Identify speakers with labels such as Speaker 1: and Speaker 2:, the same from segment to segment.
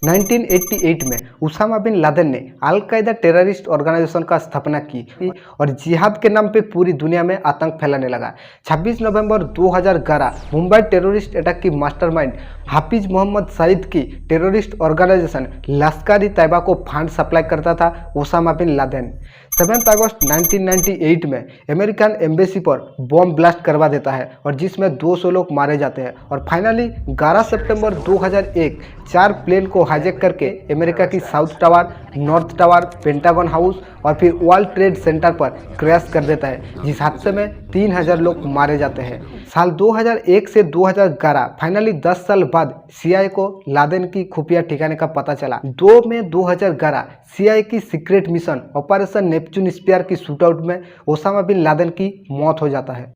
Speaker 1: 1988 में Usama bin Laden ने al Qaeda terrorist organisation का स्थापना की और जिहाद के नाम पे पूरी दुनिया में आतंक फैलाने लगा। 26 नवंबर 2011 मुंबई टेररिस्ट अटैक की मास्टरमाइंड हाफिज मोहम्मद सईद की टेररिस्ट ऑर्गेनाइजेशन लश्कर-ई-तैयबा को फंड सप्लाई करता था उसामा बिन लादेन। 7 अगस्त 1998 में अमेरिकन एम्बेसी पर बॉम्ब ब्लास्ट करवा देता है और जिसमें 200 लोग मारे जाते हैं। और फाइनली 11 सितंबर 2001 4 प्लेन को हाईजैक करके अमेरिका की south tower, north tower, pentagon house और फिर वर्ल्ड ट्रेड सेंटर पर क्रैश कर देता है, जिस हादसे में 3000 लोग मारे जाते हैं। साल 2001 से 2011 फाइनली 10 साल बाद CIA को लादेन की खुफिया ठिकाने का पता चला। 2 मई 2011 CIA की secret mission operation Neptune Spear की शूटआउट में ओसामा बिन लादेन की मौत हो जाता है।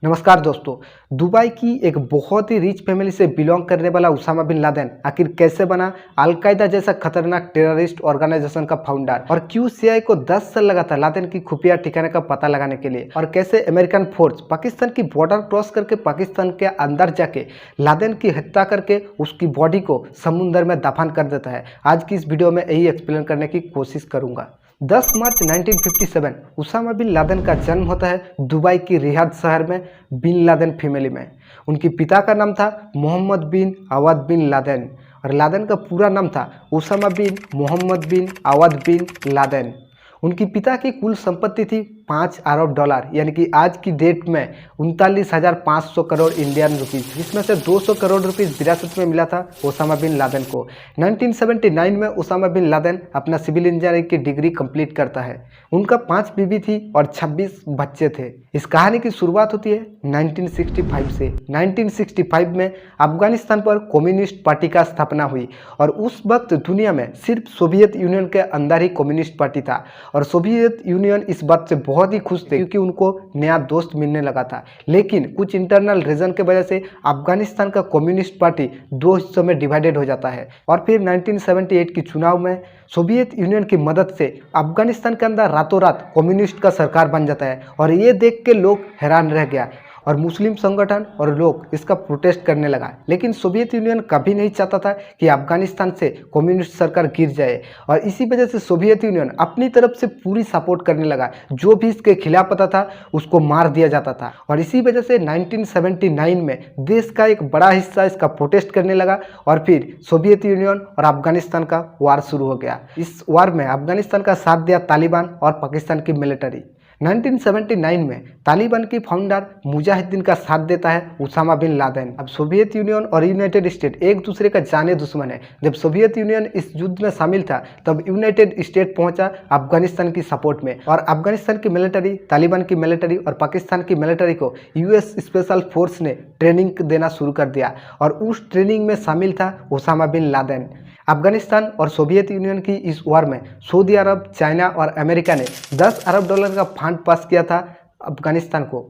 Speaker 1: नमस्कार दोस्तों, दुबई की एक बहुत ही रिच फैमिली से बिलोंग करने वाला उसामा बिन लादेन आखिर कैसे बना अल-कायदा जैसा खतरनाक टेररिस्ट ऑर्गेनाइजेशन का फाउंडर, और क्यों CIA को 10 साल लगा था लादेन की खुफिया ठिकाने का पता लगाने के लिए, और कैसे अमेरिकन फोर्स पाकिस्तान की बॉर्डर क्रॉस करके पाकिस्तान के अंदर जाके लादेन की हत्या करके उसकी बॉडी को समुद्र में दफन कर देता है। आज की इस वीडियो में यही एक्सप्लेन करने की कोशिश करूंगा। 10 मार्च 1957 उसामा बिन लादेन का जन्म होता है दुबई की रियाद शहर में बिन लादेन फैमिली में। उनके पिता का नाम था मोहम्मद बिन अवद बिन लादेन और लादेन का पूरा नाम था उसामा बिन मोहम्मद बिन अवद बिन लादेन। उनकी पिता की कुल संपत्ति थी $5 अरब, यानी कि आज की डेट में 39,500 करोड़ इंडियन रुपीज़, जिसमें से 200 करोड़ रुपीज़ विरासत में मिला था ओसामा बिन लादेन को। 1979 में ओसामा बिन लादेन अपना सिविल इंजीनियरिंग की डिग्री कंप्लीट करता है। उनका 5 बीवी थी और 26 बच्चे थे। इस कहानी की शुरुआत होती है 1965 से। 1965 में अफगानिस्तान पर कम्युनिस्ट पार्टी का स्थापना हुई और उस वक्त दुनिया में सिर्फ सोवियत यूनियन के अंदर ही कम्युनिस्ट पार्टी था और सोवियत यूनियन इस बात से बहुत ही खुश थे क्योंकि उनको नया दोस्त मिलने लगा था। लेकिन कुछ इंटरनल रीजन के वजह से अफगानिस्तान का कम्युनिस्ट पार्टी 2 हिस्सों में डिवाइडेड हो जाता है और फिर 1978 की चुनाव में सोवियत यूनियन की मदद से अफगानिस्तान के अंदर रातों रात कम्युनिस्ट का सरकार बन जाता है। और ये देख के लोग हैरान रह गया और मुस्लिम संगठन और लोग इसका प्रोटेस्ट करने लगा। लेकिन सोवियत यूनियन कभी नहीं चाहता था कि अफगानिस्तान से कम्युनिस्ट सरकार गिर जाए और इसी वजह से सोवियत यूनियन अपनी तरफ से पूरी सपोर्ट करने लगा। जो भी इसके खिलाफ होता था उसको मार दिया जाता था और इसी वजह से 1979 में देश का एक बड़ा हिस्सा इसका प्रोटेस्ट करने लगा और फिर सोवियत यूनियन और अफगानिस्तान का वार शुरू हो गया। इस वार में अफगानिस्तान का साथ दिया तालिबान और पाकिस्तान की मिलिट्री। 1979 में तालिबान की फाउंडर मुजाहिदीन का साथ देता है उसामा बिन लादेन। अब सोवियत यूनियन और यूनाइटेड स्टेट एक दूसरे का जाने दुश्मन है। जब सोवियत यूनियन इस युद्ध में शामिल था तब यूनाइटेड स्टेट पहुंचा अफगानिस्तान की सपोर्ट में और अफगानिस्तान की मिलिट्री, तालिबान की मिलिट्री और पाकिस्तान की मिलिट्री को US स्पेशल फोर्स ने ट्रेनिंग देना शुरू कर दिया और उस ट्रेनिंग में शामिल था उसामा बिन लादेन। अफगानिस्तान और सोवियत यूनियन की इस वार में सऊदी अरब, चाइना और अमेरिका ने $10 अरब का फंड पास किया था अफगानिस्तान को।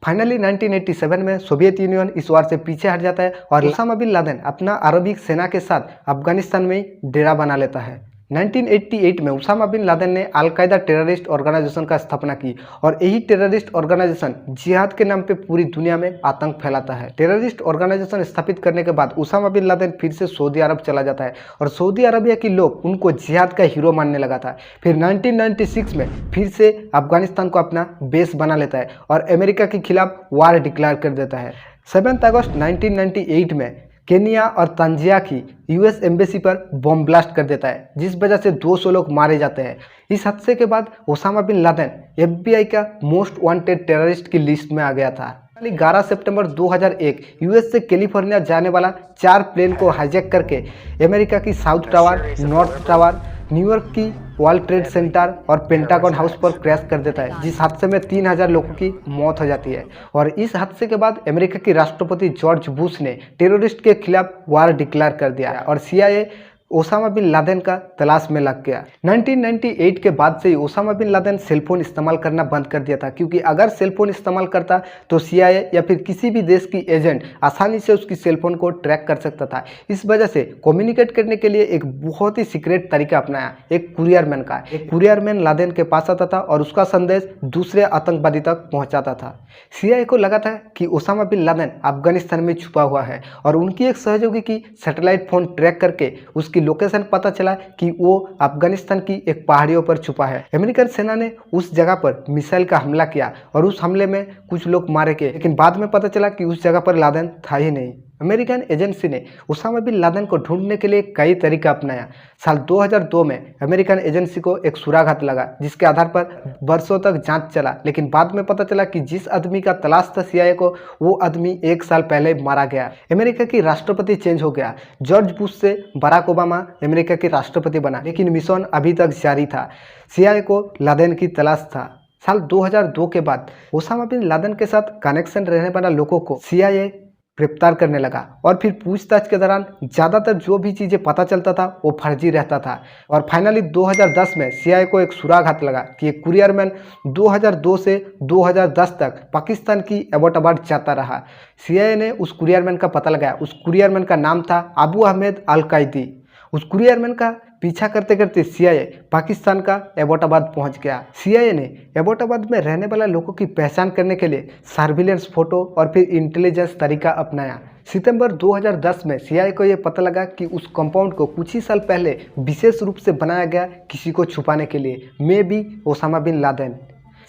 Speaker 1: फाइनली 1987 में सोवियत यूनियन इस वार से पीछे हट जाता है और ओसामा बिन लादेन अपना अरबिक सेना के साथ अफगानिस्तान में डेरा बना लेता है। 1988 में उसामा बिन लादेन ने अल-कायदा टेररिस्ट ऑर्गेनाइजेशन का स्थापना की और यही टेररिस्ट ऑर्गेनाइजेशन जिहाद के नाम पे पूरी दुनिया में आतंक फैलाता है। टेररिस्ट ऑर्गेनाइजेशन स्थापित करने के बाद उसामा बिन लादेन फिर से सऊदी अरब चला जाता है और सऊदी अरबिया के लोग उनको जिहाद का हीरो मानने लगा था। फिर 1996 में फिर से अफगानिस्तान को अपना बेस बना लेता है और अमेरिका के खिलाफ वार डिक्लेयर कर देता है। 7 अगस्त 1998 में केनिया और तंजानिया की US एम्बेसी पर बॉम्ब ब्लास्ट कर देता है जिस वजह से 200 लोग मारे जाते हैं। इस हादसे के बाद ओसामा बिन लादेन FBI का मोस्ट वांटेड टेररिस्ट की लिस्ट में आ गया था। 11 सितंबर 2001 US से कैलिफोर्निया जाने वाला 4 प्लेन को हाईजैक करके अमेरिका की south tower, north tower, New York की वर्ल्ड ट्रेड सेंटर और पेंटागन हाउस पर क्रैश कर देता है, जिस हादसे में 3000 लोगों की मौत हो जाती है। और इस हादसे के बाद अमेरिका के राष्ट्रपति जॉर्ज बुश ने टेररिस्ट के खिलाफ वार डिक्लेयर कर दिया और CIA ओसामा बिन लादेन का तलाश में लग गया। 1998 के बाद से ही ओसामा बिन लादेन सेलफोन इस्तेमाल करना बंद कर दिया था, क्योंकि अगर सेलफोन इस्तेमाल करता तो CIA या फिर किसी भी देश की एजेंट आसानी से उसकी सेलफोन को ट्रैक कर सकता था। इस वजह से कम्युनिकेट करने के लिए एक बहुत ही सीक्रेट तरीका अपनाया, एक कुरियरमैन का। एक कुरियरमैन लादेन के पास आता था और उसका संदेश दूसरे आतंकवादी तक पहुंचाता था। CIA को लगा था कि ओसामा बिन लादेन अफगानिस्तान में छुपा हुआ है और उनकी एक सहयोगी की सैटेलाइट फोन ट्रैक करके उसकी लोकेशन पता चला कि वो अफगानिस्तान की एक पहाड़ियों पर छुपा है। अमेरिकन सेना ने उस जगह पर मिसाइल का हमला किया और उस हमले में कुछ लोग मारे गए, लेकिन बाद में पता चला कि उस जगह पर लादेन था ही नहीं। अमेरिकन एजेंसी ने ओसामा बिन लादेन को ढूंढने के लिए कई तरीका अपनाया। साल 2002 में अमेरिकन एजेंसी को एक सुराग लगा, जिसके आधार पर वर्षों तक जांच चला, लेकिन बाद में पता चला कि जिस आदमी का तलाश था CIA को, वो आदमी 1 साल पहले मारा गया। अमेरिका की राष्ट्रपति चेंज हो गया। जॉर्ज बुश से बराक ओबामा अमेरिका के राष्ट्रपति बना, लेकिन मिशन अभी तक जारी था। CIA को लादेन की तलाश था। साल 2002 के बाद ओसामा बिन लादेन के साथ कनेक्शन रहने वाला लोगों को CIA गिरफ्तार करने लगा और फिर पूछताछ के दौरान ज़्यादातर जो भी चीज़ें पता चलता था वो फर्जी रहता था। और फाइनली 2010 में CIA को एक सुराग लगा कि एक कुरियरमैन 2002 से 2010 तक पाकिस्तान की एबोटाबाद जाता रहा। CIA ने उस कुरियरमैन का पता लगाया। उस कुरियरमैन का नाम था अबू अहमद अल कैदी। उस कुरियरमैन का पीछा करते करते CIA पाकिस्तान का एबोटाबाद पहुंच गया। CIA ने एबोटाबाद में रहने वाले लोगों की पहचान करने के लिए सर्विलेंस फोटो और फिर इंटेलिजेंस तरीका अपनाया। सितंबर 2010 में CIA को यह पता लगा कि उस कंपाउंड को कुछ ही साल पहले विशेष रूप से बनाया गया किसी को छुपाने के लिए, maybe Osama bin Laden.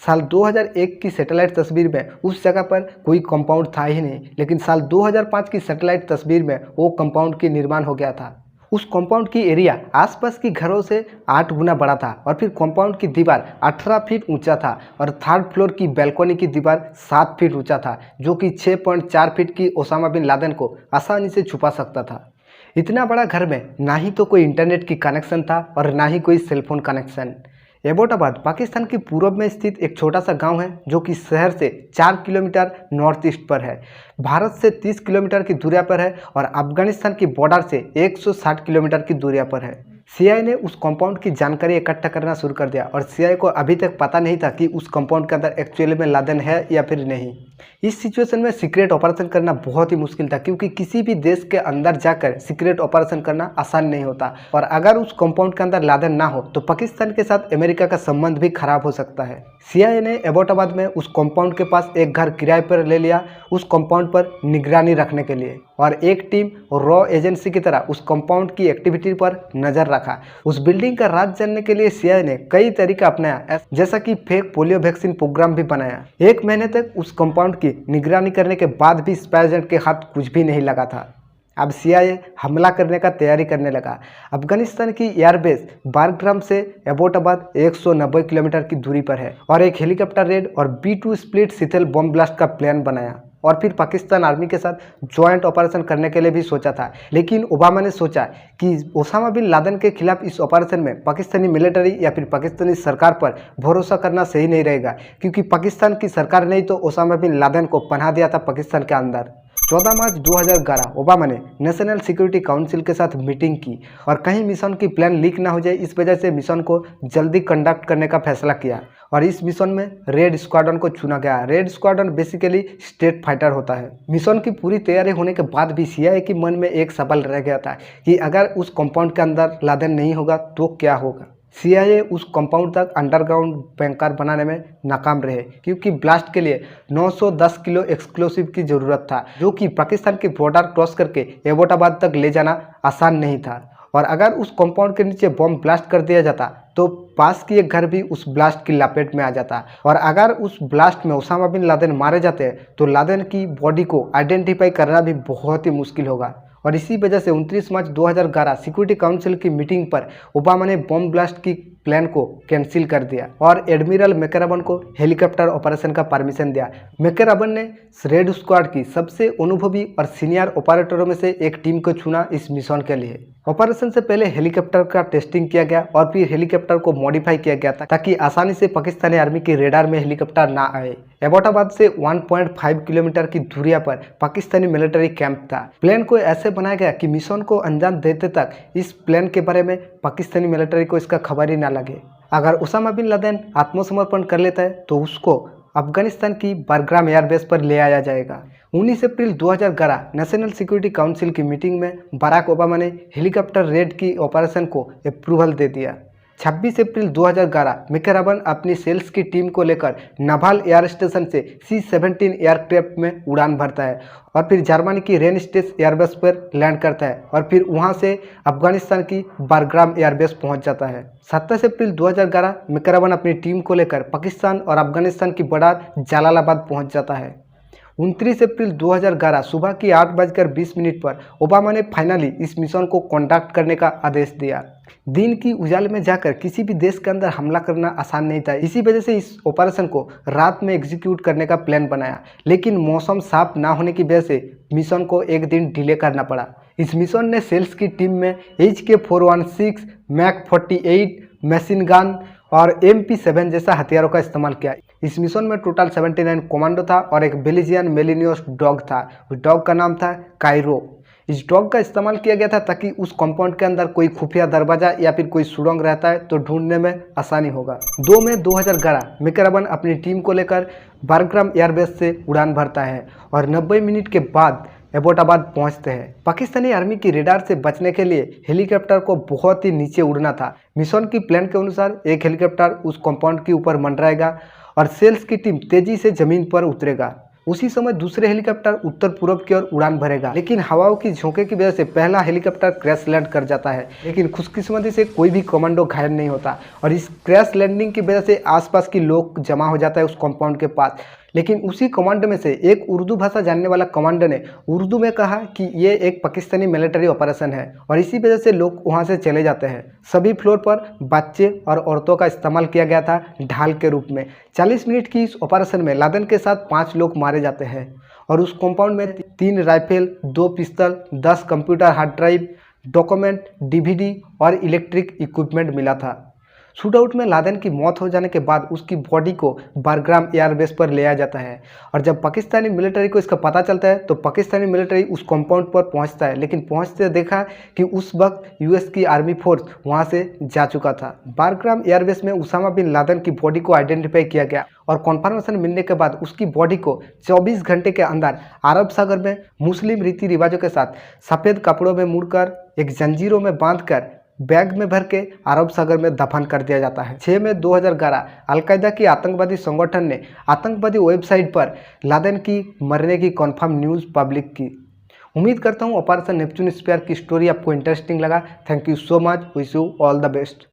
Speaker 1: साल 2001 की सैटेलाइट तस्वीर में उस जगह पर कोई कंपाउंड था ही नहीं, लेकिन साल 2005 की सैटेलाइट तस्वीर में वो कंपाउंड की निर्माण हो गया था। उस कंपाउंड की एरिया आसपास की घरों से 8 गुना बड़ा था और फिर कंपाउंड की दीवार 18 फीट ऊंचा था और थर्ड फ्लोर की बैल्कनी की दीवार 7 फीट ऊंचा था, जो कि 6.4 फीट की ओसामा बिन लादेन को आसानी से छुपा सकता था। इतना बड़ा घर में ना ही तो कोई इंटरनेट की कनेक्शन था और ना ही कोई सेलफोन कनेक्शन। एबोटाबाद पाकिस्तान के पूर्व में स्थित एक छोटा सा गांव है, जो कि शहर से 4 किलोमीटर नॉर्थ ईस्ट पर है, भारत से 30 किलोमीटर की दूरी पर है और अफगानिस्तान की बॉर्डर से 160 किलोमीटर की दूरी पर है। CIA ने उस कंपाउंड की जानकारी इकट्ठा करना शुरू कर दिया और CIA को अभी तक पता नहीं था कि उस कंपाउंड के अंदर एक्चुअली में लादेन है या फिर नहीं। इस सिचुएशन में सीक्रेट ऑपरेशन करना बहुत ही मुश्किल था, क्योंकि किसी भी देश के अंदर जाकर सीक्रेट ऑपरेशन करना आसान नहीं होता और अगर उस कंपाउंड के अंदर लादेन ना हो तो पाकिस्तान के साथ अमेरिका का संबंध भी खराब हो सकता है। CIA ने एबोटाबाद में उस कंपाउंड के पास एक घर किराए पर ले लिया उस कंपाउंड पर निगरानी रखने के लिए, और एक टीम रॉ एजेंसी की तरह उस कंपाउंड की एक्टिविटी पर नजर रखा। उस बिल्डिंग का राज जानने के लिए CIA ने कई तरीका अपनाया, जैसा कि फेक पोलियो वैक्सीन प्रोग्राम भी बनाया। 1 महीने तक उस कंपाउंड की निगरानी करने के बाद भी स्पाई एजेंट के हाथ कुछ भी नहीं लगा था। अब CIA हमला करने का तैयारी करने लगा। अफगानिस्तान की एयरबेस बारग्राम से एबोटाबाद 190 किलोमीटर की दूरी पर है और एक हेलीकॉप्टर रेड और B2 split Sithal bomb blast का प्लान बनाया और फिर पाकिस्तान आर्मी के साथ ज्वाइंट ऑपरेशन करने के लिए भी सोचा था। लेकिन ओबामा ने सोचा कि ओसामा बिन लादेन के खिलाफ इस ऑपरेशन में पाकिस्तानी मिलिट्री या फिर पाकिस्तानी सरकार पर भरोसा करना सही नहीं रहेगा, क्योंकि पाकिस्तान की सरकार ने ही तो ओसामा बिन लादेन को पनाह दिया था पाकिस्तान के अंदर। 14 मार्च 2011 ओबामा ने नेशनल सिक्योरिटी काउंसिल के साथ मीटिंग की और कहीं मिशन की प्लान लीक ना हो जाए, इस वजह से मिशन को जल्दी कंडक्ट करने का फैसला किया और इस मिशन में रेड स्क्वाड्रन को चुना गया। Red squadron basically state fighter होता है। मिशन की पूरी तैयारी होने के बाद भी CIA के मन में एक सवाल रह गया था कि अगर उस कंपाउंड के अंदर लादेन नहीं होगा तो क्या होगा। CIA उस कंपाउंड तक अंडरग्राउंड बैंकर बनाने में नाकाम रहे, क्योंकि ब्लास्ट के लिए 910 किलो एक्सप्लोसिव की ज़रूरत था, जो कि पाकिस्तान की बॉर्डर क्रॉस करके एबोटाबाद तक ले जाना आसान नहीं था। और अगर उस कंपाउंड के नीचे बम ब्लास्ट कर दिया जाता तो पास की एक घर भी उस ब्लास्ट की लपेट में आ जाता, और अगर उस ब्लास्ट में ओसामा बिन लादेन मारे जाते तो लादेन की बॉडी को आइडेंटिफाई करना भी बहुत ही मुश्किल होगा। और इसी वजह से 29 मार्च 2011 सिक्योरिटी काउंसिल की मीटिंग पर ओबामा ने बम ब्लास्ट की प्लान को कैंसिल कर दिया और एडमिरल मैकराबन को हेलीकॉप्टर ऑपरेशन का परमिशन दिया। मैकराबन ने रेड स्क्वाड की सबसे अनुभवी और सीनियर ऑपरेटरों में से एक टीम को चुना इस मिशन के लिए, ऑपरेशन से पहले हेलीकॉप्टर का टेस्टिंग किया गया और फिर हेलीकॉप्टर को मॉडिफाई किया गया था ताकि आसानी से पाकिस्तानी आर्मी के रेडार में हेलीकॉप्टर ना आए। एबोटाबाद से 1.5 किलोमीटर की दूरिया पर पाकिस्तानी मिलिट्री कैंप था। प्लेन को ऐसे बनाया गया कि मिशन को अंजाम देते तक इस प्लेन के बारे में पाकिस्तानी मिलिट्री को इसका खबर ही ना लगे। अगर उसामा बिन लादेन आत्मसमर्पण कर लेता है तो उसको अफगानिस्तान की बारग्राम एयरबेस पर ले आया जाएगा। 19 अप्रैल 2011 नेशनल सिक्योरिटी काउंसिल की मीटिंग में बराक ओबामा ने हेलीकॉप्टर रेड की ऑपरेशन को अप्रूवल दे दिया। 26 अप्रैल 2011 मैकरावन अपनी सेल्स की टीम को लेकर नाभाल एयर स्टेशन से C-17 एयरक्राफ्ट में उड़ान भरता है और फिर जर्मनी की रेनस्टेस एयरबेस पर लैंड करता है और फिर वहां से अफगानिस्तान की बारग्राम एयरबेस पहुंच जाता है। 27 अप्रैल 2011 मैकरावन अपनी टीम को लेकर पाकिस्तान और अफगानिस्तान की बॉर्डर जलालाबाद पहुंच जाता है। 29 अप्रैल 2011 सुबह की 8:20 पर ओबामा ने फाइनली इस मिशन को कंडक्ट करने का आदेश दिया। दिन की उजाले में जाकर किसी भी देश के अंदर हमला करना आसान नहीं था, इसी वजह से इस ऑपरेशन को रात में एग्जीक्यूट करने का प्लान बनाया, लेकिन मौसम साफ ना होने की वजह से मिशन को एक दिन डिले करना पड़ा। इस मिशन ने सेल्स की टीम में HK-416, MAC-48 मशीन गन और MP-7 जैसा हथियारों का इस्तेमाल किया। इस मिशन में टोटल 79 कमांडो था और एक बेल्जियन मेलिनियोस डॉग था। उस डॉग का नाम था कायरो। इस डॉग का इस्तेमाल किया गया था ताकि उस कंपाउंड के अंदर कोई खुफिया दरवाजा या फिर कोई सुरंग रहता है तो ढूंढने में आसानी होगा। 2 मई 2011 मैकरावन अपनी टीम को लेकर बारग्राम एयरबेस से उड़ान भरता है और 90 मिनट के बाद एबोटाबाद पहुंचते हैं। पाकिस्तानी आर्मी की रेडार से बचने के लिए हेलीकॉप्टर को बहुत ही नीचे उड़ना था। मिशन की प्लान के अनुसार एक हेलीकॉप्टर उस कंपाउंड के ऊपर मंडराएगा और सेल्स की टीम तेजी से जमीन पर उतरेगा। उसी समय दूसरे हेलीकॉप्टर उत्तर पूर्व की ओर उड़ान भरेगा, लेकिन हवाओं की झोंके की वजह से पहला हेलीकॉप्टर क्रैश लैंड कर जाता है, लेकिन खुशकिस्मती से कोई भी कमांडो घायल नहीं होता और इस क्रैश लैंडिंग की वजह से आसपास के लोग जमा हो जाता है उस कंपाउंड के पास। लेकिन उसी कमांड में से एक उर्दू भाषा जानने वाला कमांडर ने उर्दू में कहा कि ये एक पाकिस्तानी मिलिट्री ऑपरेशन है और इसी वजह से लोग वहां से चले जाते हैं। सभी फ्लोर पर बच्चे और औरतों का इस्तेमाल किया गया था ढाल के रूप में। 40 मिनट की इस ऑपरेशन में लादेन के साथ 5 लोग मारे जाते हैं और उस कंपाउंड में 3 rifle, 2 पिस्तल, 10 computer hard drive, document, DVD और इलेक्ट्रिक इक्विपमेंट मिला था। शूटआउट में लादेन की मौत हो जाने के बाद उसकी बॉडी को बारग्राम एयरबेस पर ले आया जाता है और जब पाकिस्तानी मिलिट्री को इसका पता चलता है तो पाकिस्तानी मिलिट्री उस कंपाउंड पर पहुंचता है, लेकिन पहुंचते देखा कि उस वक्त US की आर्मी फोर्स वहां से जा चुका था। बारग्राम एयरबेस में उसामा बिन लादेन की बॉडी को आइडेंटिफाई किया गया और कन्फर्मेशन मिलने के बाद उसकी बॉडी को 24 घंटे के अंदर अरब सागर में मुस्लिम रीति रिवाजों के साथ सफ़ेद कपड़ों में मुड़कर एक जंजीरों में बांधकर बैग में भर के अरब सागर में दफन कर दिया जाता है। 6 मई 2011 अलकायदा की आतंकवादी संगठन ने आतंकवादी वेबसाइट पर लादेन की मरने की कन्फर्म न्यूज़ पब्लिक की। उम्मीद करता हूँ ऑपरेशन नेपच्यून स्पेयर की स्टोरी आपको इंटरेस्टिंग लगा। Thank you so much. Wish you all the best.